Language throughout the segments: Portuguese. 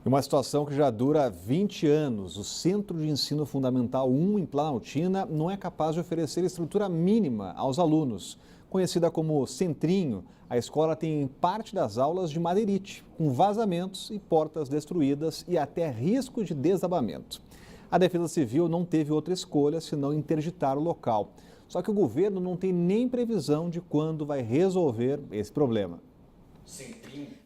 Uma situação que já dura 20 anos. O Centro de Ensino Fundamental 1 em Planaltina não é capaz de oferecer estrutura mínima aos alunos. Conhecida como Centrinho, a escola tem parte das aulas de madeirite, com vazamentos e portas destruídas e até risco de desabamento. A Defesa Civil não teve outra escolha senão interditar o local. Só que o governo não tem nem previsão de quando vai resolver esse problema.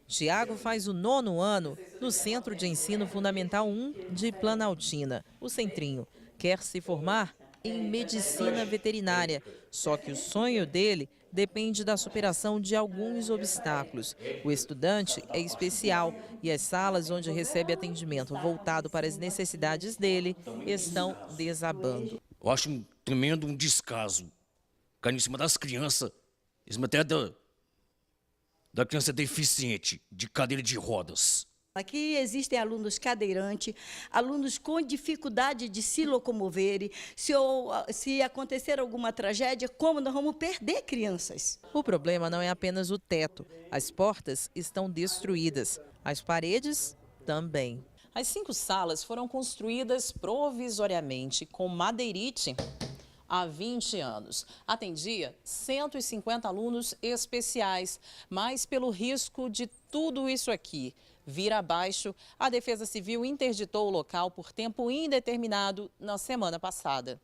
Tiago faz o 9º ano no Centro de Ensino Fundamental 1 de Planaltina, o Centrinho. Quer se formar em medicina veterinária, só que o sonho dele depende da superação de alguns obstáculos. O estudante é especial e as salas onde recebe atendimento voltado para as necessidades dele estão desabando. Eu acho um tremendo descaso cair em cima das crianças, até da criança deficiente, de cadeira de rodas. Aqui existem alunos cadeirantes, alunos com dificuldade de se locomoverem. Se acontecer alguma tragédia, como nós vamos perder crianças? O problema não é apenas o teto. As portas estão destruídas. As paredes também. As 5 salas foram construídas provisoriamente com madeirite há 20 anos. Atendia 150 alunos especiais, mas pelo risco de tudo isso aqui vir abaixo, a Defesa Civil interditou o local por tempo indeterminado na semana passada.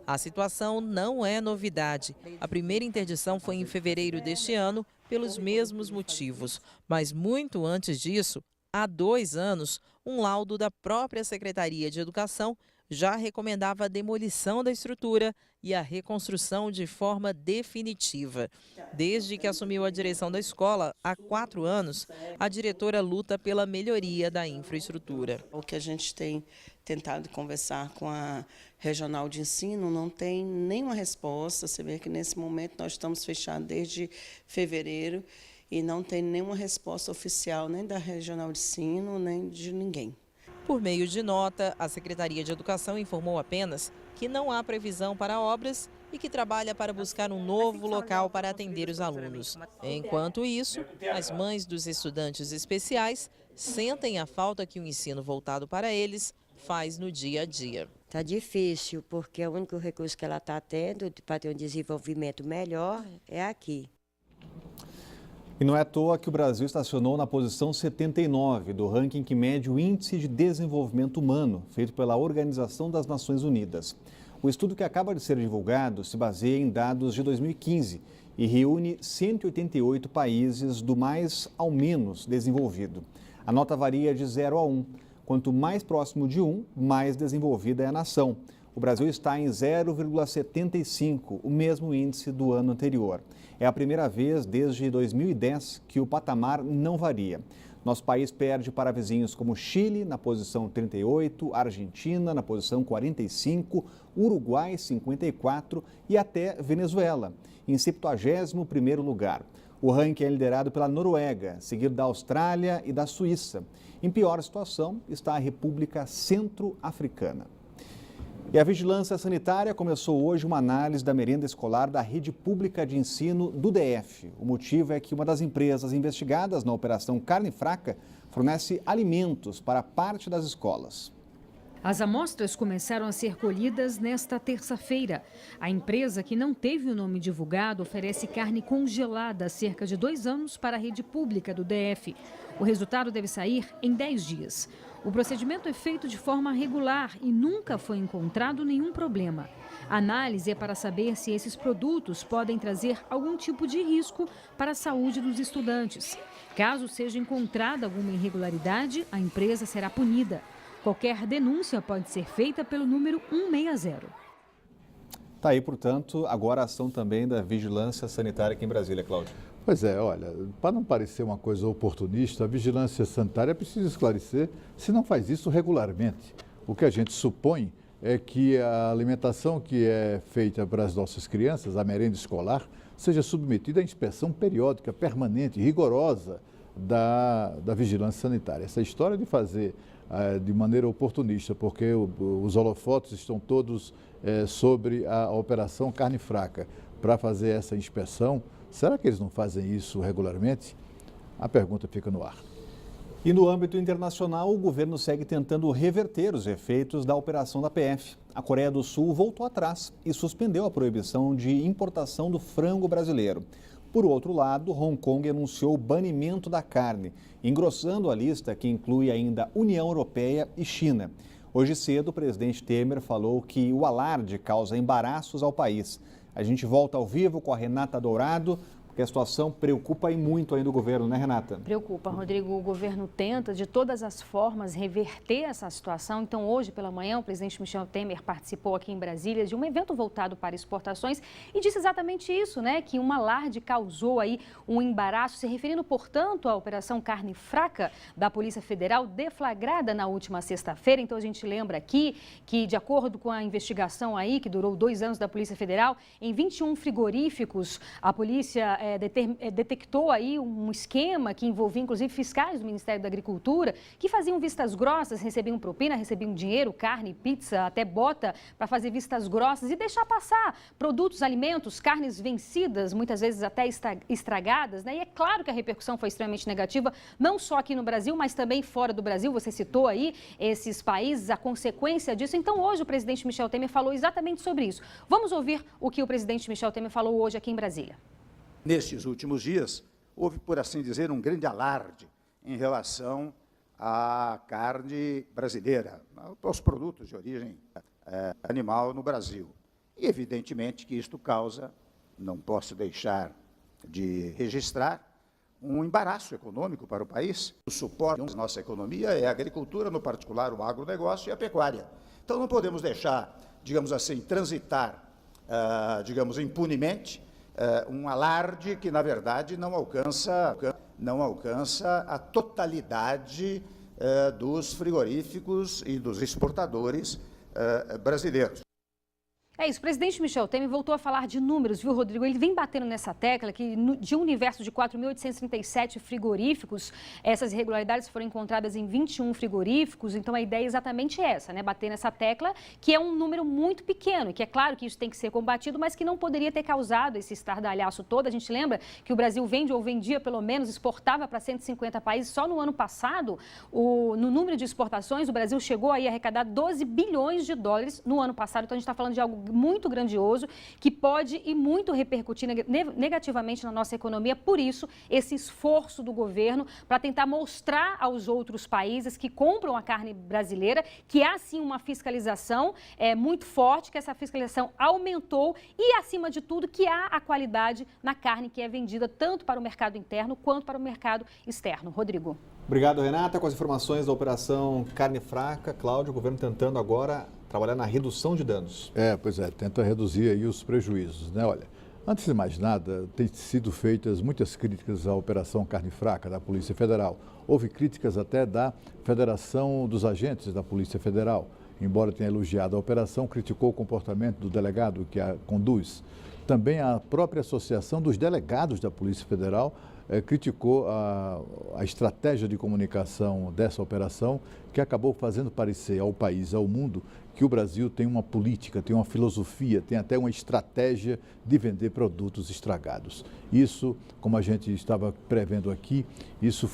A situação não é novidade. A primeira interdição foi em fevereiro deste ano, pelos mesmos motivos. Mas muito antes disso, há 2 anos, um laudo da própria Secretaria de Educação já recomendava a demolição da estrutura e a reconstrução de forma definitiva. Desde que assumiu a direção da escola, há 4 anos, a diretora luta pela melhoria da infraestrutura. O que a gente tem tentado conversar com a Regional de Ensino não tem nenhuma resposta. Você vê que nesse momento nós estamos fechados desde fevereiro e não tem nenhuma resposta oficial nem da Regional de Ensino, nem de ninguém. Por meio de nota, a Secretaria de Educação informou apenas que não há previsão para obras e que trabalha para buscar um novo local para atender os alunos. Enquanto isso, as mães dos estudantes especiais sentem a falta que o ensino voltado para eles faz no dia a dia. Está difícil, porque o único recurso que ela está tendo para ter um desenvolvimento melhor é aqui. E não é à toa que o Brasil estacionou na posição 79 do ranking que mede o Índice de Desenvolvimento Humano, feito pela Organização das Nações Unidas. O estudo que acaba de ser divulgado se baseia em dados de 2015 e reúne 188 países do mais ao menos desenvolvido. A nota varia de 0 a 1. Quanto mais próximo de 1, mais desenvolvida é a nação. O Brasil está em 0,75, o mesmo índice do ano anterior. É a primeira vez desde 2010 que o patamar não varia. Nosso país perde para vizinhos como Chile, na posição 38, Argentina, na posição 45, Uruguai, 54 e até Venezuela, em 71º lugar. O ranking é liderado pela Noruega, seguido da Austrália e da Suíça. Em pior situação está a República Centro-Africana. E a Vigilância Sanitária começou hoje uma análise da merenda escolar da rede pública de ensino do DF. O motivo é que uma das empresas investigadas na Operação Carne Fraca fornece alimentos para parte das escolas. As amostras começaram a ser colhidas nesta terça-feira. A empresa, que não teve o nome divulgado, oferece carne congelada há cerca de 2 anos para a rede pública do DF. O resultado deve sair em 10 dias. O procedimento é feito de forma regular e nunca foi encontrado nenhum problema. A análise é para saber se esses produtos podem trazer algum tipo de risco para a saúde dos estudantes. Caso seja encontrada alguma irregularidade, a empresa será punida. Qualquer denúncia pode ser feita pelo número 160. Está aí, portanto, agora a ação também da Vigilância Sanitária aqui em Brasília, Cláudio. Pois é, olha, para não parecer uma coisa oportunista, a Vigilância Sanitária precisa esclarecer se não faz isso regularmente. O que a gente supõe é que a alimentação que é feita para as nossas crianças, a merenda escolar, seja submetida à inspeção periódica, permanente, rigorosa da Vigilância Sanitária. Essa história de fazer de maneira oportunista, porque os holofotes estão todos sobre a Operação Carne Fraca, para fazer essa inspeção. Será que eles não fazem isso regularmente? A pergunta fica no ar. E no âmbito internacional, o governo segue tentando reverter os efeitos da operação da PF. A Coreia do Sul voltou atrás e suspendeu a proibição de importação do frango brasileiro. Por outro lado, Hong Kong anunciou o banimento da carne, engrossando a lista que inclui ainda União Europeia e China. Hoje cedo, o presidente Temer falou que o alarde causa embaraços ao país. A gente volta ao vivo com a Renata Dourado, porque a situação preocupa e muito ainda o governo, né, Renata? Preocupa, Rodrigo. O governo tenta, de todas as formas, reverter essa situação. Então, hoje pela manhã, o presidente Michel Temer participou aqui em Brasília de um evento voltado para exportações e disse exatamente isso, né? Que um alarde causou aí um embaraço, se referindo, portanto, à Operação Carne Fraca da Polícia Federal, deflagrada na última sexta-feira. Então, a gente lembra aqui que, de acordo com a investigação aí, que durou 2 anos da Polícia Federal, em 21 frigoríficos, a polícia detectou aí um esquema que envolvia, inclusive, fiscais do Ministério da Agricultura, que faziam vistas grossas, recebiam propina, recebiam dinheiro, carne, pizza, até bota, para fazer vistas grossas e deixar passar produtos, alimentos, carnes vencidas, muitas vezes até estragadas, né? E é claro que a repercussão foi extremamente negativa, não só aqui no Brasil, mas também fora do Brasil. Você citou aí esses países, a consequência disso. Então, hoje, o presidente Michel Temer falou exatamente sobre isso. Vamos ouvir o que o presidente Michel Temer falou hoje aqui em Brasília. Nestes últimos dias, houve, por assim dizer, um grande alarde em relação à carne brasileira, aos produtos de origem animal no Brasil. E, evidentemente, que isto causa, não posso deixar de registrar, um embaraço econômico para o país. O suporte da nossa economia é a agricultura, no particular o agronegócio e a pecuária. Então, não podemos deixar, digamos assim, transitar, impunemente, um alarde que, na verdade, não alcança a totalidade dos frigoríficos e dos exportadores brasileiros. É isso, o presidente Michel Temer voltou a falar de números, viu, Rodrigo? Ele vem batendo nessa tecla que de um universo de 4.837 frigoríficos, essas irregularidades foram encontradas em 21 frigoríficos, então a ideia é exatamente essa, né? Bater nessa tecla, que é um número muito pequeno, e que é claro que isso tem que ser combatido, mas que não poderia ter causado esse estardalhaço todo. A gente lembra que o Brasil vende ou vendia, pelo menos, exportava para 150 países. Só no ano passado, no número de exportações, o Brasil chegou aí a arrecadar 12 bilhões de dólares no ano passado. Então, a gente está falando de algo muito grandioso, que pode e muito repercutir negativamente na nossa economia. Por isso, esse esforço do governo para tentar mostrar aos outros países que compram a carne brasileira que há sim uma fiscalização muito forte, que essa fiscalização aumentou e, acima de tudo, que há a qualidade na carne que é vendida tanto para o mercado interno quanto para o mercado externo. Rodrigo. Obrigado, Renata. Com as informações da Operação Carne Fraca, Cláudio, o governo tentando agora trabalhar na redução de danos. Pois é, tenta reduzir aí os prejuízos, né? Olha, antes de mais nada, tem sido feitas muitas críticas à Operação Carne Fraca da Polícia Federal. Houve críticas até da Federação dos Agentes da Polícia Federal. Embora tenha elogiado a operação, criticou o comportamento do delegado que a conduz. Também a própria Associação dos Delegados da Polícia Federal criticou a estratégia de comunicação dessa operação, que acabou fazendo parecer ao país, ao mundo, que o Brasil tem uma política, tem uma filosofia, tem até uma estratégia de vender produtos estragados. Isso, como a gente estava prevendo aqui, isso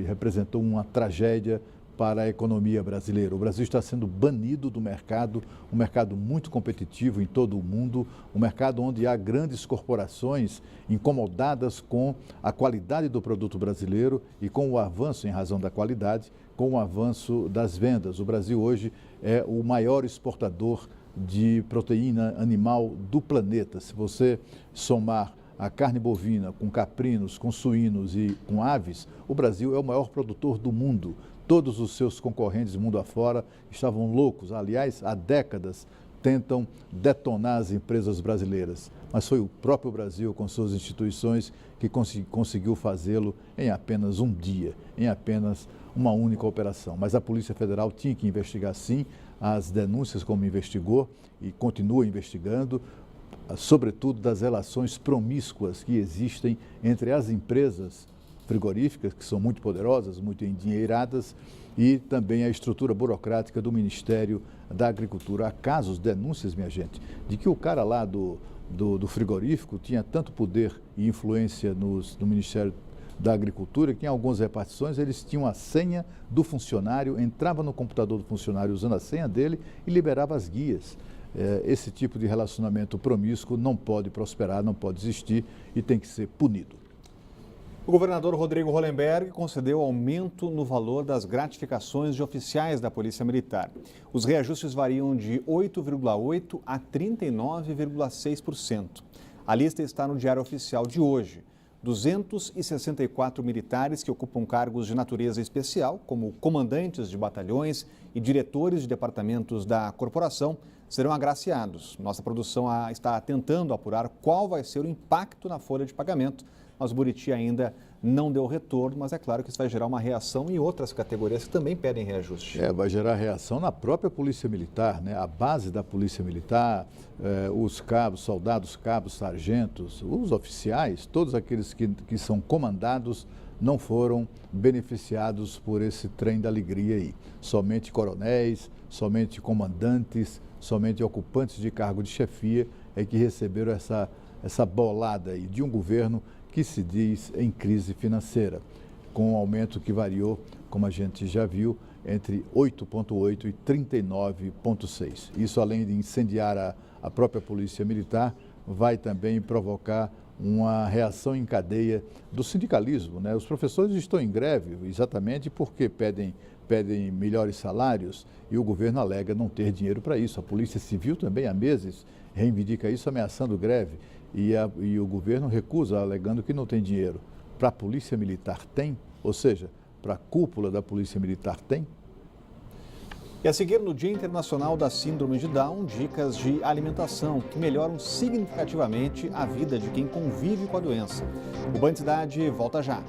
representou uma tragédia para a economia brasileira. O Brasil está sendo banido do mercado, um mercado muito competitivo em todo o mundo, um mercado onde há grandes corporações incomodadas com a qualidade do produto brasileiro e com o avanço em razão da qualidade, com o avanço das vendas. O Brasil hoje é o maior exportador de proteína animal do planeta. Se você somar a carne bovina com caprinos, com suínos e com aves, o Brasil é o maior produtor do mundo. Todos os seus concorrentes mundo afora estavam loucos, aliás, há décadas tentam detonar as empresas brasileiras. Mas foi o próprio Brasil, com suas instituições, que conseguiu fazê-lo em apenas um dia, em apenas uma única operação. Mas a Polícia Federal tinha que investigar, sim, as denúncias como investigou e continua investigando, sobretudo das relações promíscuas que existem entre as empresas frigoríficas, que são muito poderosas, muito endinheiradas, e também a estrutura burocrática do Ministério da Agricultura. Há casos, denúncias, minha gente, de que o cara lá do frigorífico tinha tanto poder e influência no Ministério da Agricultura, que em algumas repartições eles tinham a senha do funcionário, entrava no computador do funcionário usando a senha dele e liberava as guias. Esse tipo de relacionamento promíscuo não pode prosperar, não pode existir e tem que ser punido. O governador Rodrigo Hollenberg concedeu aumento no valor das gratificações de oficiais da Polícia Militar. Os reajustes variam de 8,8% a 39,6%. A lista está no Diário Oficial de hoje. 264 militares que ocupam cargos de natureza especial, como comandantes de batalhões e diretores de departamentos da corporação, serão agraciados. Nossa produção está tentando apurar qual vai ser o impacto na folha de pagamento, mas o Buriti ainda não deu retorno, mas é claro que isso vai gerar uma reação em outras categorias que também pedem reajuste. Vai gerar reação na própria Polícia Militar, né? A base da Polícia Militar, os cabos, soldados, cabos, sargentos, os oficiais, todos aqueles que são comandados não foram beneficiados por esse trem da alegria aí. Somente coronéis, somente comandantes, somente ocupantes de cargo de chefia é que receberam essa bolada aí de um governo que se diz em crise financeira, com um aumento que variou, como a gente já viu, entre 8,8% e 39,6%. Isso, além de incendiar a própria Polícia Militar, vai também provocar uma reação em cadeia do sindicalismo, né? Os professores estão em greve exatamente porque pedem melhores salários e o governo alega não ter dinheiro para isso. A Polícia Civil também há meses reivindica isso, ameaçando greve. E o governo recusa, alegando que não tem dinheiro. Para a Polícia Militar tem, ou seja, para a cúpula da Polícia Militar tem. E a seguir, no Dia Internacional da Síndrome de Down, dicas de alimentação que melhoram significativamente a vida de quem convive com a doença. O Band Cidade volta já.